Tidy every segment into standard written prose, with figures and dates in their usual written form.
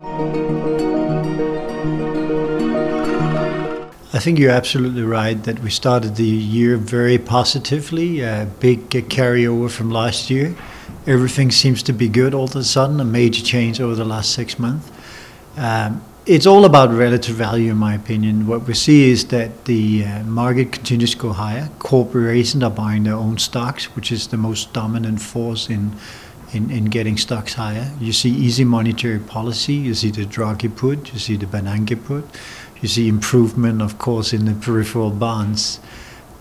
I think you're absolutely right that we started the year very positively, a big carryover from last year. Everything seems to be good all of a sudden, a major change over the last 6 months. It's all about relative value, in my opinion. What we see is that the market continues to go higher. Corporations are buying their own stocks, which is the most dominant force in getting stocks higher. You see easy monetary policy, you see the Draghi put, you see the Bernanke put, you see improvement, of course, in the peripheral bonds.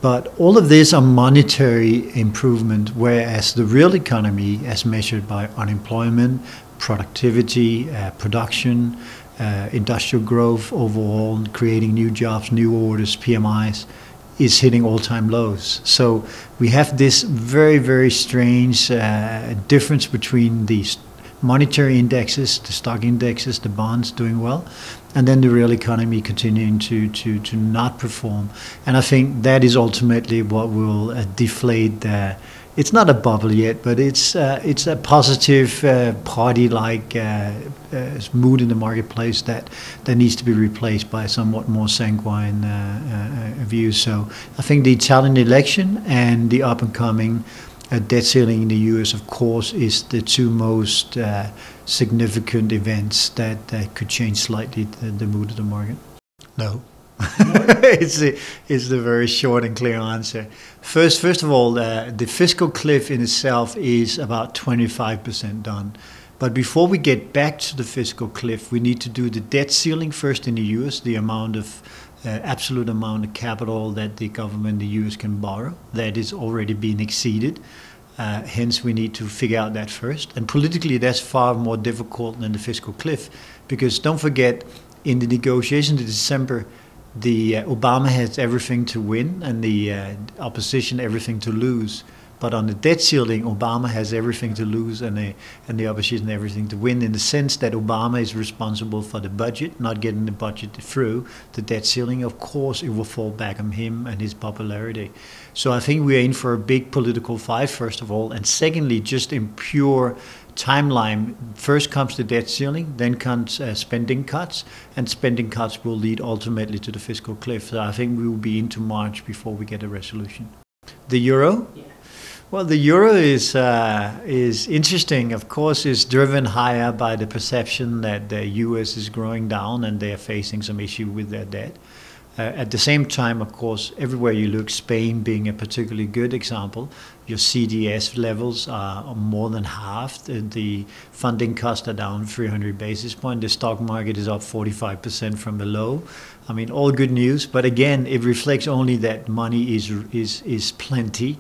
But all of these are monetary improvement, whereas the real economy, as measured by unemployment, productivity, production, industrial growth overall, creating new jobs, new orders, PMIs, is hitting all-time lows. So we have this very, very strange difference between these monetary indexes, the stock indexes, the bonds doing well, and then the real economy continuing to not perform. And I think that is ultimately what will deflate it's not a bubble yet, but it's a positive party-like mood in the marketplace that needs to be replaced by a somewhat more sanguine view. So I think the Italian election and the up-and-coming debt ceiling in the US, of course, is the two most significant events that could change slightly the mood of the market. No. It's the very short and clear answer. First of all, the fiscal cliff in itself is about 25% done. But before we get back to the fiscal cliff, we need to do the debt ceiling first in the US, the amount of absolute amount of capital that the government, the US, can borrow. That is already being exceeded. Hence, we need to figure out that first. And politically, that's far more difficult than the fiscal cliff, because don't forget, in the negotiations in December, the Obama has everything to win and the opposition everything to lose. But on the debt ceiling, Obama has everything to lose and the opposition everything to win, in the sense that Obama is responsible for the budget, not getting the budget through. The debt ceiling, of course, it will fall back on him and his popularity. So I think we're in for a big political fight, first of all. And secondly, just in pure timeline, first comes the debt ceiling, then comes spending cuts, and spending cuts will lead ultimately to the fiscal cliff. So I think we will be into March before we get a resolution. The euro? Yeah. Well, the euro is interesting. Of course, it's driven higher by the perception that the US is growing down and they are facing some issue with their debt. At the same time, of course, everywhere you look, Spain being a particularly good example, your CDS levels are more than half. The funding costs are down 300 basis points. The stock market is up 45% from the low. I mean, all good news. But again, it reflects only that money is plenty.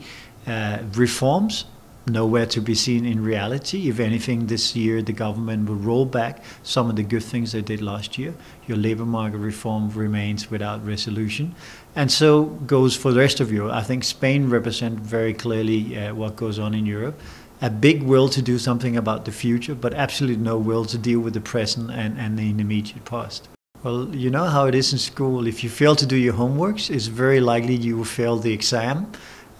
Reforms, nowhere to be seen in reality. If anything, this year the government will roll back some of the good things they did last year. Your labor market reform remains without resolution. And so goes for the rest of Europe. I think Spain represents very clearly what goes on in Europe. A big will to do something about the future, but absolutely no will to deal with the present and the immediate past. Well, you know how it is in school. If you fail to do your homeworks, it's very likely you will fail the exam.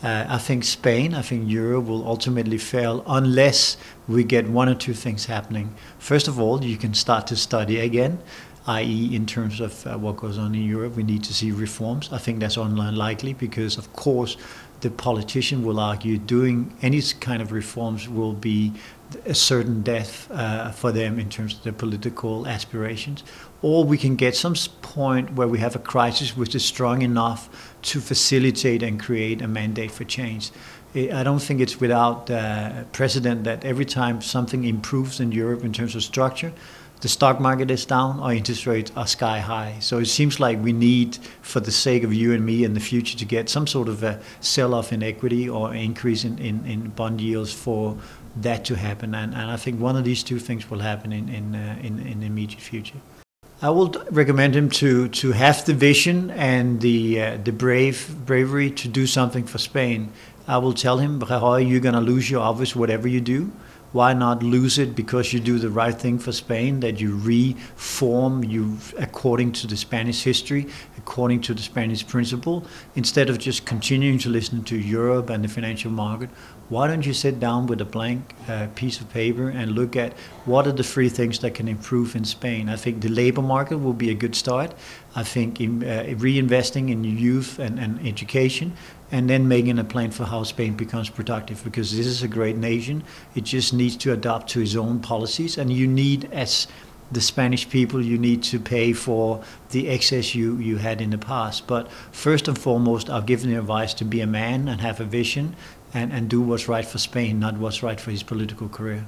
I think Spain, I think Europe will ultimately fail unless we get one or two things happening. First of all, you can start to study again, i.e. in terms of what goes on in Europe, we need to see reforms. I think that's unlikely because, of course, the politician will argue doing any kind of reforms will be a certain death for them in terms of their political aspirations. Or we can get some point where we have a crisis which is strong enough to facilitate and create a mandate for change. I don't think it's without precedent that every time something improves in Europe in terms of structure, the stock market is down or interest rates are sky high. So it seems like we need, for the sake of you and me in the future, to get some sort of a sell-off in equity or increase in bond yields for that to happen. And I think one of these two things will happen in the immediate future. I will recommend him to have the vision and the bravery to do something for Spain. I will tell him, Rajoy, you're going to lose your office whatever you do. Why not lose it because you do the right thing for Spain, that you reform according to the Spanish history, according to the Spanish principle, instead of just continuing to listen to Europe and the financial market? why don't you sit down with a blank piece of paper and look at what are the 3 things that can improve in Spain? I think the labor market will be a good start. I think reinvesting in youth and education, and then making a plan for how Spain becomes productive, because this is a great nation. It just needs to adapt to its own policies, and you need, as the Spanish people, you need to pay for the excess you had in the past. But first and foremost, I've given the advice to be a man and have a vision and do what's right for Spain, not what's right for his political career.